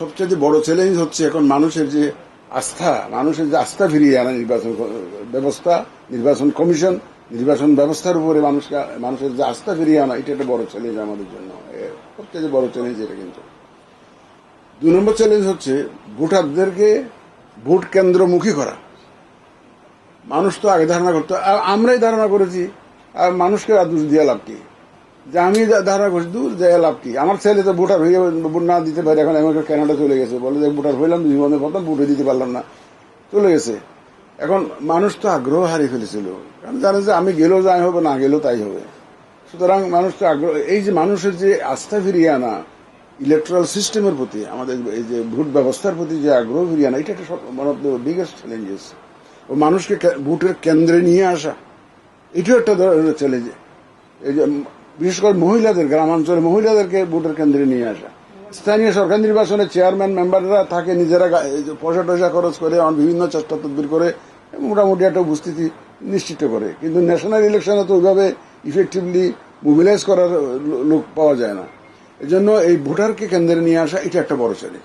সবচেয়ে বড় চ্যালেঞ্জ হচ্ছে এখন মানুষের যে আস্থা ফিরিয়ে আনা নির্বাচন ব্যবস্থা, নির্বাচন কমিশন, নির্বাচন ব্যবস্থার উপরে মানুষের যে আস্থা ফিরিয়ে আনা, এটা একটা বড় চ্যালেঞ্জ আমাদের জন্য। সবচেয়ে বড় চ্যালেঞ্জ এটা। কিন্তু 2 নম্বর চ্যালেঞ্জ হচ্ছে ভোটারদেরকে ভোট কেন্দ্রমুখী করা। মানুষ তো আগে ধারণা করতো, আমরাই ধারণা করেছি, আর মানুষকে দোষ দিয়ে লাভ কি? যে আমি ধারণা করছি দূর যায় লাভ কি? আমার ছেলে তো ভোটার হয়ে ভোট না দিতে পারে, এখন আমেরিকা কানাডা চলে গেছে, বলে যে ভোটার হইলাম, জীবনে প্রথম ভোটে দিতে পারলাম না, চলে গেছে। এখন মানুষ তো আগ্রহ হারিয়ে ফেলেছিল, কারণ জানে যে আমি গেলেও যাই হবে, না গেলেও তাই হবে। সুতরাং মানুষ তো আগ্রহ, এই যে মানুষের যে আস্থা ফিরিয়ে আনা ইলেকট্রাল সিস্টেমের প্রতি, আমাদের এই যে ভোট ব্যবস্থার প্রতি যে আগ্রহ ফিরিয়ে আনা, এটা একটা one of the biggest challenges. ও মানুষকে ভোটের কেন্দ্রে নিয়ে আসা, এটাও একটা ধরনের চ্যালেঞ্জ। এই যে বিশেষ করে মহিলাদের, গ্রামাঞ্চলে মহিলাদেরকে ভোটের কেন্দ্রে নিয়ে আসা। স্থানীয় সরকার নির্বাচনে চেয়ারম্যান মেম্বাররা থাকে নিজেরা পয়সা টয়সা খরচ করে, বিভিন্ন চেষ্টা তদবির করে মোটামুটি একটা উপস্থিতি নিশ্চিত করে, কিন্তু ন্যাশনাল ইলেকশনে তো ওইভাবে ইফেক্টিভলি মোবিলাইজ করার লোক পাওয়া যায় না। এই জন্য এই ভোটারকে কেন্দ্রে নিয়ে আসা, এটা একটা বড় চ্যালেঞ্জ।